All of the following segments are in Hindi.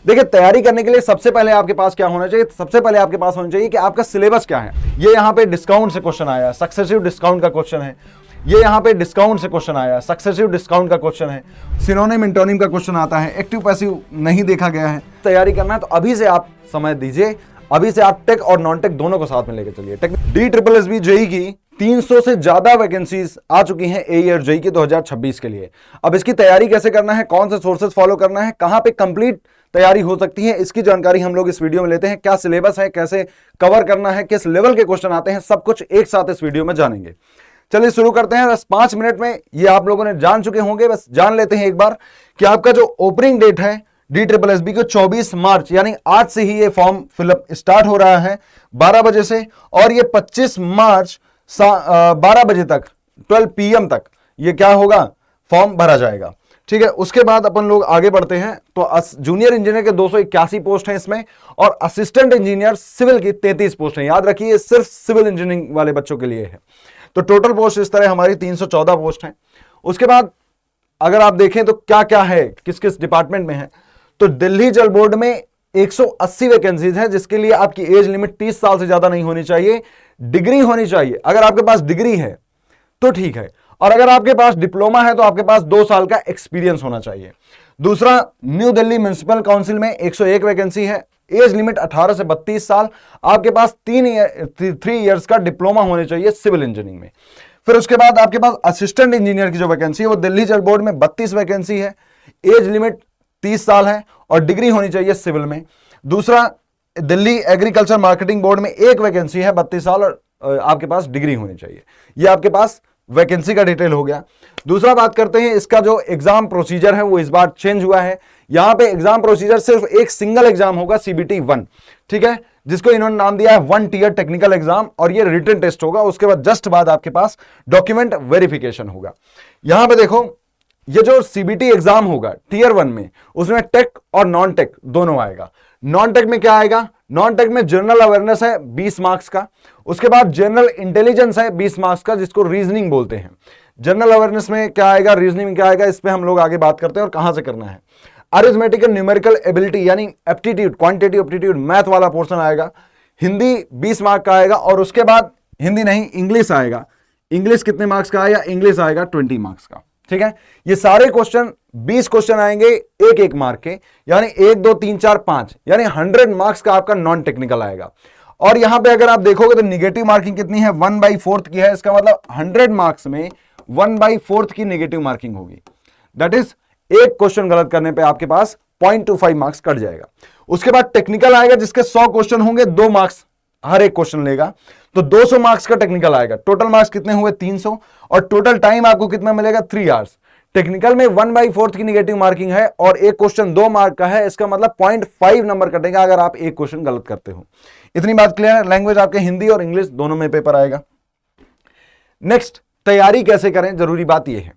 देखिए तैयारी करने के लिए सबसे पहले आपके पास क्या होना चाहिए, सबसे पहले आपके पास होना चाहिए कि आपका सिलेबस क्या है। ये यहाँ पे डिस्काउंट से क्वेश्चन आया, सक्सेसिव डिस्काउंट का क्वेश्चन है। ये यहाँ पे डिस्काउंट से क्वेश्चन आया, सक्सेसिव डिस्काउंट का क्वेश्चन है। सिनोनिम इंटोनिम का क्वेश्चन आता है, एक्टिव पैसिव नहीं देखा गया है। तैयारी करना है तो अभी से आप समय दीजिए, अभी से आप टेक और नॉन टेक दोनों को साथ में लेकर चलिए। DSSB जेई की 300 से ज्यादा वैकेंसीज आ चुकी हैं एई और जेई की 2026 के लिए। अब इसकी तैयारी कैसे करना है, कौन से सोर्सेज फॉलो करना है, कहां पे कंप्लीट तैयारी हो सकती है, इसकी जानकारी हम लोग इस वीडियो में लेते हैं। क्या सिलेबस है, कैसे कवर करना है, किस लेवल के क्वेश्चन आते हैं, सब कुछ एक साथ इस वीडियो में जानेंगे। चलिए शुरू करते हैं। बस 5 मिनट में ये आप लोगों ने जान चुके होंगे, बस जान लेते हैं एक बार कि आपका जो ओपनिंग डेट है DSSB को 24 मार्च यानी आज से ही ये फॉर्म फिलअप स्टार्ट हो रहा है 12 बजे से, और ये 25 मार्च 12 बजे तक 12 PM तक ये क्या होगा, फॉर्म भरा जाएगा। ठीक है, उसके बाद अपन लोग आगे बढ़ते हैं। तो जूनियर इंजीनियर के 281 पोस्ट हैं इसमें, और असिस्टेंट इंजीनियर सिविल की 33 पोस्ट हैं। याद रखिए सिर्फ सिविल इंजीनियरिंग वाले बच्चों के लिए है। तो टोटल पोस्ट इस तरह हमारी 314 पोस्ट हैं। उसके बाद अगर आप देखें तो क्या क्या है, किस किस डिपार्टमेंट में है, तो दिल्ली जल बोर्ड में 180 वैकेंसीज हैं, जिसके लिए आपकी एज लिमिट 30 साल से ज्यादा नहीं होनी चाहिए, डिग्री होनी चाहिए। अगर आपके पास डिग्री है तो ठीक है, और अगर आपके पास डिप्लोमा है तो आपके पास 2 साल का एक्सपीरियंस होना चाहिए। दूसरा, न्यू दिल्ली म्युनिसिपल काउंसिल में 101 वैकेंसी है, एज लिमिट 18 से 32 साल, आपके पास 3 इयर्स का डिप्लोमा होने चाहिए सिविल इंजीनियरिंग में। फिर उसके बाद आपके पास असिस्टेंट इंजीनियर की जो वैकेंसी है वो दिल्ली जल बोर्ड में 32 वैकेंसी है, एज लिमिट 30 साल है, और डिग्री होनी चाहिए सिविल में। दूसरा, दिल्ली एग्रीकल्चर मार्केटिंग बोर्ड में 1 वैकेंसी है, 32 साल, और आपके पास डिग्री होनी चाहिए। ये आपके पास वैकेंसी का डिटेल हो गया। दूसरा बात करते हैं, इसका जो एग्जाम प्रोसीजर है वो इस बार चेंज हुआ है। यहां पे एग्जाम प्रोसीजर सिर्फ एक सिंगल एग्जाम होगा, CBT 1, ठीक है, जिसको इन्होंने नाम दिया है 1 टियर टेक्निकल एग्जाम, और ये रिटन टेस्ट होगा। उसके बाद जस्ट बाद आपके पास डॉक्यूमेंट वेरिफिकेशन होगा। यहां पे देखो, ये जो CBT एग्जाम होगा टियर 1 में, उसमें टेक और नॉन टेक दोनों आएगा। नॉन टेक में क्या आएगा, नॉन टेक में जनरल अवेयरनेस है 20 मार्क्स का, उसके बाद जनरल इंटेलिजेंस है 20 मार्क्स का, जिसको रीजनिंग बोलते हैं। जनरल अवेयरनेस में क्या आएगा, रीजनिंग में क्या आएगा, इस पे हम लोग आगे बात करते हैं और कहां से करना है। अरिथमेटिक एंड न्यूमेरिकल एबिलिटी यानी एप्टीट्यूड, क्वांटिटेटिव एप्टीट्यूड, मैथ वाला पोर्शन आएगा। हिंदी 20 मार्क का आएगा, और उसके बाद हिंदी नहीं इंग्लिश आएगा। इंग्लिश कितने मार्क्स का आएगा, इंग्लिश आएगा 20 मार्क्स का। ठीक है, ये सारे क्वेश्चन 20 क्वेश्चन आएंगे 1-1 मार्क के, यानी 1 2 3 4 5, यानी 100 मार्क्स का आपका नॉन टेक्निकल आएगा। और यहां पे अगर आप देखोगे तो निगेटिव मार्किंग कितनी है, 1/4 की है। इसका मतलब 100 मार्क्स में 1/4 की निगेटिव मार्किंग होगी। दैट इज एक क्वेश्चन गलत करने पे आपके पास 0.25 मार्क्स कट जाएगा। उसके बाद टेक्निकल आएगा, जिसके 100 क्वेश्चन होंगे, 2 मार्क्स हर एक क्वेश्चन लेगा, तो 200 मार्क्स का टेक्निकल आएगा। टोटल मार्क्स कितने हुए, 300, और टोटल टाइम आपको कितना मिलेगा, 3 आवर्स। टेक्निकल में 1/4 की निगेटिव मार्किंग है, और एक क्वेश्चन 2 मार्क का है, इसका मतलब 0.5 नंबर कटेगा अगर आप एक क्वेश्चन गलत करते हो। इतनी बात क्लियर है। लैंग्वेज आपके हिंदी और इंग्लिश दोनों में पेपर आएगा। नेक्स्ट, तैयारी कैसे करें, जरूरी बात यह है।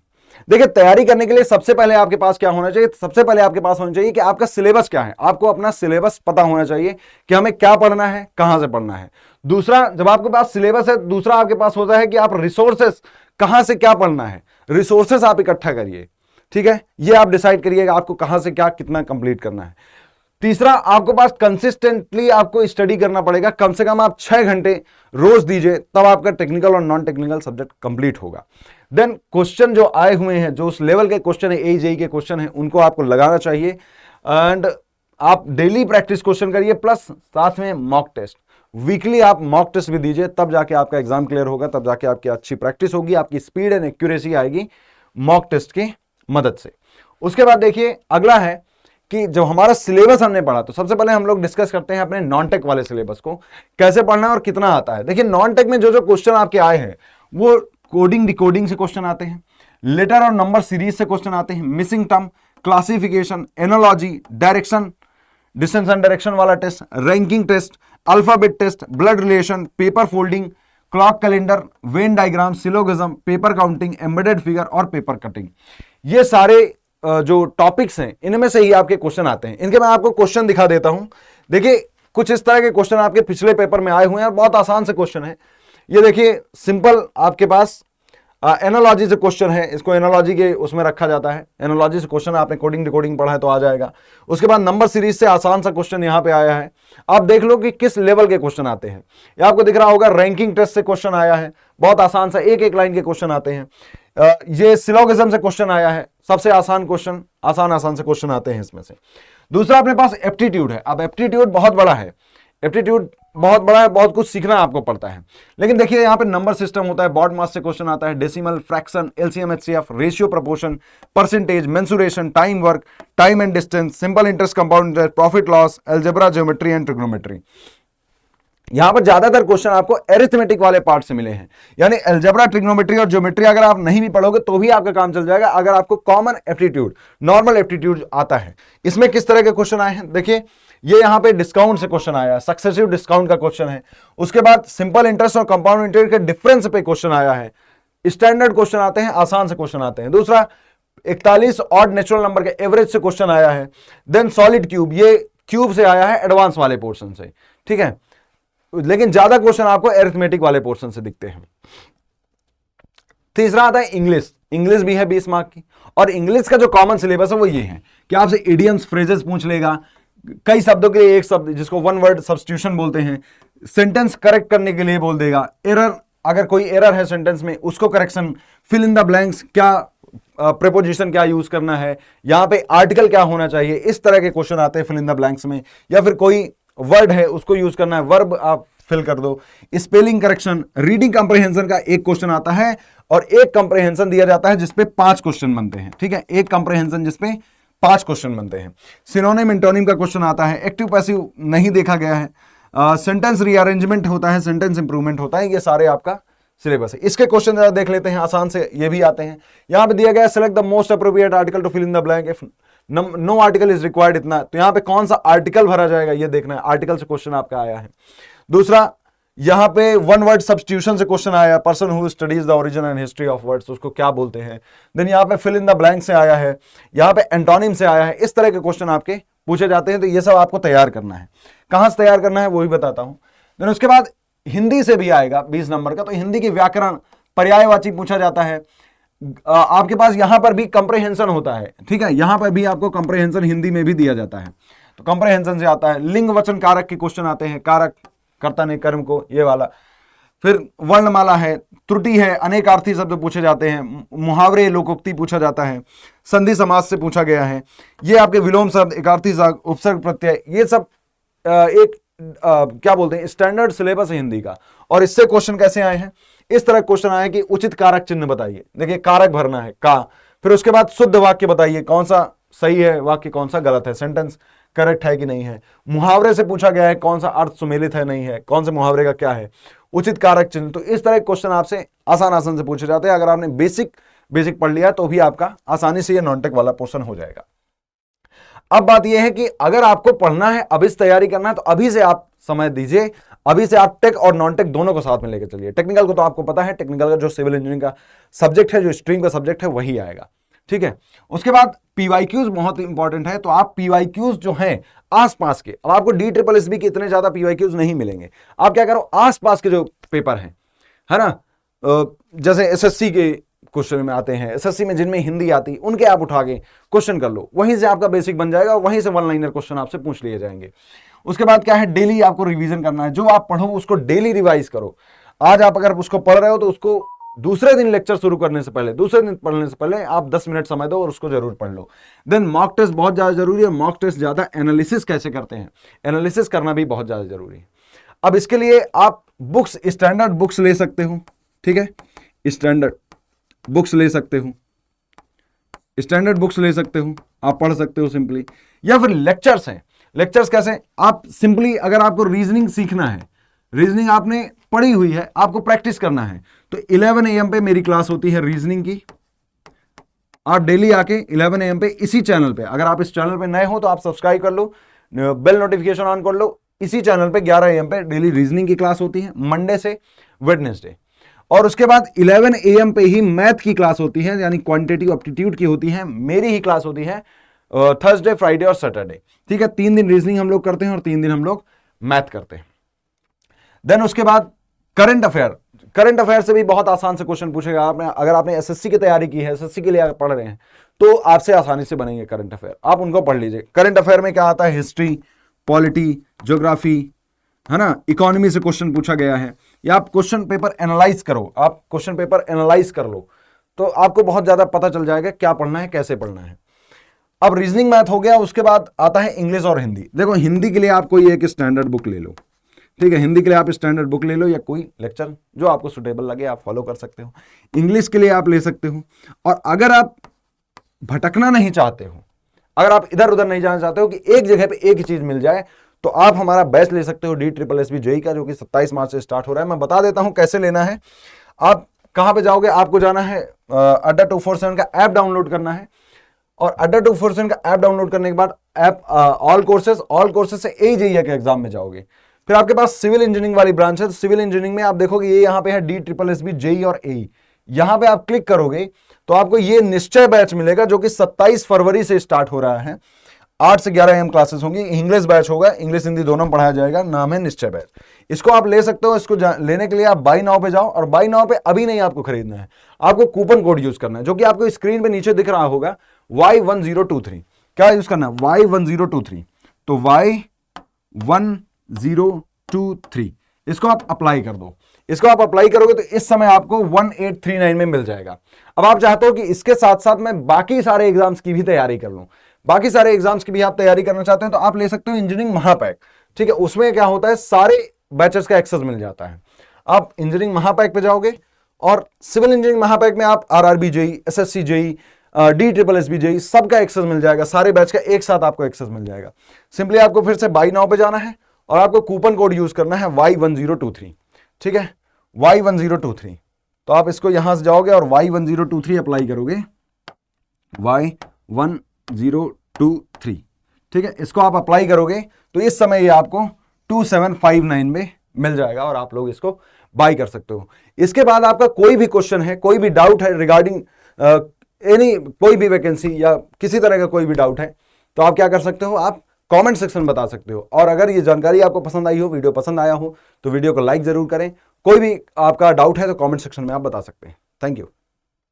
देखिए तैयारी करने के लिए सबसे पहले आपके पास क्या होना चाहिए, सबसे पहले आपके पास होना चाहिए कि आपका सिलेबस क्या है। आपको अपना सिलेबस पता होना चाहिए कि हमें क्या पढ़ना है, कहां से पढ़ना है। दूसरा, जब आपके पास सिलेबस है, दूसरा आपके पास होता है कि आप रिसोर्सेस कहां से क्या पढ़ना है, रिसोर्सेस आप इकट्ठा करिए। ठीक है, ये आप डिसाइड करिएगा आपको कहां से क्या कितना कंप्लीट करना है। तीसरा, आपके पास कंसिस्टेंटली आपको स्टडी करना पड़ेगा, कम से कम आप 6 घंटे रोज दीजिए, तब आपका टेक्निकल और नॉन टेक्निकल सब्जेक्ट कंप्लीट होगा। देन क्वेश्चन जो आए हुए हैं, जो उस लेवल के क्वेश्चन है, AJE के क्वेश्चन है, उनको आपको लगाना चाहिए। एंड आप डेली प्रैक्टिस क्वेश्चन करिए, प्लस साथ में मॉक टेस्ट, वीकली आप मॉक टेस्ट भी दीजिए, तब जाके आपका एग्जाम क्लियर होगा, तब जाके आपकी अच्छी प्रैक्टिस होगी, आपकी स्पीड एंड एक्यूरेसी आएगी मॉक टेस्ट की मदद से। उसके बाद देखिए अगला है कि जब हमारा सिलेबस हमने पढ़ा, तो सबसे पहले हम लोग डिस्कस करते हैं अपने नॉन टेक वाले सिलेबस को, कैसे पढ़ना है और कितना आता है। देखिए नॉन टेक में जो जो क्वेश्चन आपके आए हैं वो कोडिंग डिकोडिंग से क्वेश्चन आते हैं, लेटर और नंबर सीरीज से क्वेश्चन आते हैं, missing term, classification, analogy, direction, distance and direction वाला test, ranking test, alphabet test, blood relation, paper folding, clock calendar, Venn diagram, syllogism, paper counting, embedded figure और पेपर कटिंग। ये सारे जो टॉपिक्स हैं इनमें से ही आपके क्वेश्चन आते हैं। इनके मैं आपको क्वेश्चन दिखा देता हूं। देखिए कुछ इस तरह के क्वेश्चन आपके पिछले पेपर में आए हुए हैं और बहुत आसान से क्वेश्चन है। ये देखिए सिंपल आपके पास एनालॉजी से क्वेश्चन है, इसको एनालॉजी के उसमें रखा जाता है, एनालॉजी से क्वेश्चन आपने कोडिंग डिकोडिंग पढ़ा है तो आ जाएगा। उसके बाद नंबर सीरीज से आसान सा क्वेश्चन यहां पे आया है, आप देख लो कि किस लेवल के क्वेश्चन आते हैं। ये आपको दिख रहा होगा रैंकिंग टेस्ट से क्वेश्चन आया है, बहुत आसान सा एक एक लाइन के क्वेश्चन आते हैं। ये सिलोगिज्म से क्वेश्चन आया है, सबसे आसान क्वेश्चन, आसान से क्वेश्चन आते हैं इसमें से। दूसरा अपने पास एप्टीट्यूड है। अब एप्टीट्यूड बहुत बड़ा है, एप्टीट्यूड बहुत बड़ा है, बहुत कुछ सीखना आपको पड़ता है। लेकिन देखिए यहाँ पे नंबर सिस्टम होता है, बॉड मास से क्वेश्चन आता है, decimal, fraction, LCM, HCF, ratio, proportion, percentage, mensuration, time work, time and distance, simple interest, compound interest, profit loss, algebra, geometry and trigonometry. यहां पर ज्यादातर क्वेश्चन आपको अरिथमेटिक वाले पार्ट से मिले हैं, यानी अलजेब्रा, ट्रिग्नोमेट्री और ज्योमेट्री अगर आप नहीं भी पढ़ोगे तो भी आपका काम चल जाएगा अगर आपको कॉमन एप्टीट्यूड, नॉर्मल एप्टीट्यूड आता है। इसमें किस तरह के क्वेश्चन आए हैं देखिए, ये यहां पे डिस्काउंट से क्वेश्चन आया है, सक्सेसिव डिस्काउंट का क्वेश्चन है। उसके बाद सिंपल इंटरेस्ट और कंपाउंड इंटरेस्ट के डिफरेंस पे क्वेश्चन आया है। स्टैंडर्ड क्वेश्चन आते हैं, आसान से क्वेश्चन आते हैं। दूसरा 41 ऑड नेचुरल नंबर के एवरेज से क्वेश्चन आया है। देन सॉलिड क्यूब, ये क्यूब से आया है एडवांस वाले पोर्शन से, ठीक है, लेकिन ज्यादा क्वेश्चन आपको अरिथमेटिक वाले पोर्शन से दिखते हैं। तीसरा आता है इंग्लिश, इंग्लिश भी है 20 मार्क की, और इंग्लिश का जो कॉमन सिलेबस है वो ये है कि आपसे इडियम्स, फ्रेजेस पूछ लेगा, कई शब्दों के लिए एक शब्द जिसको वन वर्ड सब्स्टिट्यूशन बोलते हैं, सेंटेंस करेक्ट करने के लिए बोल देगा, एरर, अगर कोई एरर है सेंटेंस में उसको correction, fill in the blanks, क्या प्रेपोजिशन क्या यूज करना है, यहां पे आर्टिकल क्या होना चाहिए, इस तरह के क्वेश्चन आते हैं फिल इन द ब्लैंक्स में। या फिर कोई वर्ड है उसको यूज करना है, वर्ब आप फिल कर दो। स्पेलिंग करेक्शन, रीडिंग कंप्रहेंशन का एक क्वेश्चन आता है, और एक कंप्रहेंशन दिया जाता है जिसपे 5 क्वेश्चन बनते हैं, ठीक है, एक कंप्रहेंशन जिसपे 5 क्वेश्चन बनते हैं। सिनोनिम एंटोनिम का क्वेश्चन आता है, एक्टिव पैसिव नहीं देखा गया है, सेंटेंस रीअरेंजमेंट होता है, सेंटेंस इंप्रूवमेंट होता है, ये सारे आपका सिलेबस है। इसके क्वेश्चन जरा देख लेते हैं, आसान से ये भी आते हैं। यहां पे दिया गया select the most appropriate article to fill in the blank if no article is required, इतना, तो यहां पे कौन सा आर्टिकल भरा जाएगा ये देखना है, आर्टिकल से क्वेश्चन आपका आया है। दूसरा यहां पे वन वर्ड सब्स्टिट्यूशन से क्वेश्चन आया, person who studies the origin and history of words, उसको क्या बोलते हैं। देन यहां पे फिल इन द ब्लैंक से आया है, यहां पे एंटोनिम से आया है। इस तरह के क्वेश्चन आपके पूछे जाते हैं, तो ये सब आपको तैयार करना है। कहां से तैयार करना है वो भी बताता हूं। देन उसके बाद हिंदी से भी आएगा 20 नंबर का, तो हिंदी की व्याकरण, पर्यायवाची पूछा जाता है। आपके पास यहां पर भी कंप्रहेंशन होता है, ठीक है, यहां पर भी आपको कंप्रहेंशन हिंदी में भी दिया जाता है, तो कंप्रहेंशन से आता है। लिंग वचन कारक के क्वेश्चन आते हैं, कारक कर्ता ने कर्म को, ये वाला। फिर वर्णमाला है, त्रुटि है, अनेकार्थी शब्द पूछे जाते हैं, मुहावरे, लोकोक्ति पूछा जाता है, संधि समास से पूछा गया है। ये आपके विलोम शब्द, एकार्थी शब्द, उपसर्ग प्रत्यय, ये सब एक क्या बोलते हैं, स्टैंडर्ड सिलेबस है हिंदी का। और इससे क्वेश्चन कैसे आए हैं, इस तरह क्वेश्चन आए कि उचित कारक चिन्ह बताइए, देखिए कारक भरना है का, फिर उसके बाद शुद्ध वाक्य बताइए, कौन सा सही है वाक्य, कौन सा गलत है, सेंटेंस करेक्ट है कि नहीं है। मुहावरे से पूछा गया है कौन सा अर्थ सुमेलित है नहीं है, कौन से मुहावरे का क्या है, उचित कारक चिन्ह। तो इस तरह क्वेश्चन आपसे आसान से पूछे जाते हैं। अगर आपने बेसिक पढ़ लिया तो भी आपका आसानी से ये नॉन टेक वाला पोर्शन हो जाएगा। अब बात यह है कि अगर आपको पढ़ना है, अभी से तैयारी करना है, तो अभी से आप समय दीजिए, अभी से आप टेक और नॉन टेक दोनों को साथ में लेकर चलिए। टेक्निकल को तो आपको पता है, टेक्निकल का जो सिविल इंजीनियरिंग का सब्जेक्ट है, जो स्ट्रीम का सब्जेक्ट है वही आएगा, ठीक है। उसके बाद पीवाईक्यूज बहुत इंपॉर्टेंट है, तो आप पीवाईक्यूज जो हैं आसपास के, अब आपको DSSB के इतने ज्यादा पीवाईक्यूज नहीं मिलेंगे, आप क्या करो, आसपास के जो पेपर हैं, है ना, जैसे SSC के क्वेश्चन में आते हैं, SSC में जिनमें हिंदी आती है उनके आप उठा के क्वेश्चन कर लो, वहीं से आपका बेसिक बन जाएगा, वहीं से वन लाइनर क्वेश्चन आपसे पूछ लिए जाएंगे। उसके बाद क्या है, डेली आपको रिवीजन करना है, जो आप पढ़ो उसको डेली रिवाइज करो। आज आप अगर उसको पढ़ रहे हो तो उसको दूसरे दिन लेक्चर शुरू करने से पहले, दूसरे दिन पढ़ने से पहले आप 10 मिनट समय दो और उसको जरूर पढ़ लो। देन मॉक टेस्ट बहुत ज्यादा जरूरी है। मॉक टेस्ट ज्यादा एनालिसिस कैसे करते हैं, एनालिसिस करना भी बहुत ज्यादा जरूरी है। अब इसके लिए आप बुक्स, स्टैंडर्ड बुक्स ले सकते हो, ठीक है, स्टैंडर्ड बुक्स ले सकते हो, स्टैंडर्ड बुक्स ले सकते हो, आप पढ़ सकते हो सिंपली। या फिर लेक्चर्स हैं, लेक्चर्स कैसे, आप सिंपली अगर आपको रीजनिंग सीखना है, रीजनिंग आपने पढ़ी हुई है, आपको प्रैक्टिस करना है, तो 11 AM पे मेरी क्लास होती है रीजनिंग की। आप डेली आके 11 AM पे इसी चैनल पे, अगर आप इस चैनल पे नए हो तो आप सब्सक्राइब कर लो, बेल नोटिफिकेशन ऑन कर लो। इसी चैनल पे 11 AM पे डेली रीजनिंग की क्लास होती है, मंडे से वेडनेसडे। और उसके बाद 11 AM पे ही मैथ की क्लास होती है, यानी क्वांटिटेटिव एप्टीट्यूड की होती है, मेरी ही क्लास होती है थर्सडे, फ्राइडे और सैटरडे, ठीक है। 3 दिन रीजनिंग हम लोग करते हैं और 3 दिन हम लोग मैथ करते हैं। देन उसके बाद करंट करंट अफेयर से भी बहुत आसान से क्वेश्चन पूछेगा। आपने अगर आपने एसएससी की तैयारी की है, एसएससी के लिए आप पढ़ रहे हैं, तो आपसे आसानी से बनेंगे करंट अफेयर, आप उनको पढ़ लीजिए। करंट अफेयर में क्या आता है, हिस्ट्री, पॉलिटी, ज्योग्राफी, है ना, इकोनॉमी से क्वेश्चन पूछा गया है, या आप क्वेश्चन पेपर एनालाइज करो, आप क्वेश्चन पेपर एनालाइज कर लो, तो आपको बहुत ज्यादा पता चल जाएगा क्या पढ़ना है, कैसे पढ़ना है। अब रीजनिंग मैथ हो गया, उसके बाद आता है इंग्लिश और हिंदी। देखो हिंदी के लिए आप कोई एक स्टैंडर्ड बुक ले लो, ठीक है, हिंदी के लिए आप स्टैंडर्ड बुक ले लो, या कोई लेक्चर जो आपको सुटेबल लगे आप फॉलो कर सकते हो। इंग्लिश के लिए आप ले सकते हो। और अगर आप भटकना नहीं चाहते हो, अगर आप इधर उधर नहीं जाना चाहते हो कि एक जगह पे एक ही चीज मिल जाए, तो आप हमारा बैच ले सकते हो DSSB जेईई का, जो कि 27 मार्च से स्टार्ट हो रहा है। मैं बता देता हूं कैसे लेना है। आप कहां पे जाओगे, आपको जाना है अड्डा 247 का ऐप डाउनलोड करना है, और अड्डा 247 का ऐप डाउनलोड करने के बाद ऐप ऑल कोर्सेज से जेईई के एग्जाम में जाओगे। फिर आपके पास सिविल इंजीनियरिंग वाली ब्रांच है, तो सिविल इंजीनियरिंग में आप देखोगे ये यहाँ पे है DSSB जेईई और एई। यहां पे आप क्लिक करोगे तो आपको ये निश्चय बैच मिलेगा, जो कि 27 फरवरी से स्टार्ट हो रहा है। 8 से 11 AM क्लासेस होंगी। इंग्लिश बैच होगा, इंग्लिश हिंदी दोनों पढ़ाया जाएगा, नाम है निश्चय बैच। इसको आप ले सकते हो। इसको लेने के लिए आप बाई नाउ पे जाओ, और बाई नाउ पे अभी नहीं आपको खरीदना है, आपको कूपन कोड यूज करना है, जो कि आपको स्क्रीन पे नीचे दिख रहा होगा, Y1023। क्या यूज करना है, Y1023। तो Y1023 इसको आप अप्लाई कर दो। इसको आप अप्लाई करोगे तो इस समय आपको 1839 में मिल जाएगा। अब आप चाहते हो कि इसके साथ साथ मैं बाकी सारे एग्जाम्स की भी तैयारी कर लूं, बाकी सारे एग्जाम्स की भी आप तैयारी करना चाहते हैं, तो आप ले सकते हो इंजीनियरिंग महापैक। ठीक है, उसमें क्या होता है, सारे बैचेस का एक्सेस मिल जाता है। आप इंजीनियरिंग महापैक पे जाओगे, और सिविल इंजीनियरिंग महापैक में आप RRB JEE, SSC JEE, DSSB JEE सबका एक्सेस मिल जाएगा, सारे बैच का एक साथ आपको एक्सेस मिल जाएगा। सिंपली आपको फिर से बाई नाउ पे जाना है, और आपको कूपन कोड यूज करना है Y1023। ठीक है, Y1023। तो आप इसको यहां से जाओगे और Y1023 अप्लाई करोगे, Y1023। ठीक है, इसको आप अप्लाई करोगे तो इस समय ये आपको 2759 में मिल जाएगा, और आप लोग इसको बाय कर सकते हो। इसके बाद आपका कोई भी क्वेश्चन है, कोई भी डाउट है रिगार्डिंग एनी कोई भी वैकेंसी या किसी तरह का कोई भी डाउट है, तो आप क्या कर सकते हो, आप कमेंट सेक्शन में बता सकते हो। और अगर ये जानकारी आपको पसंद आई हो, वीडियो पसंद आया हो, तो वीडियो को लाइक जरूर करें। कोई भी आपका डाउट है तो कमेंट सेक्शन में आप बता सकते हैं। Thank you.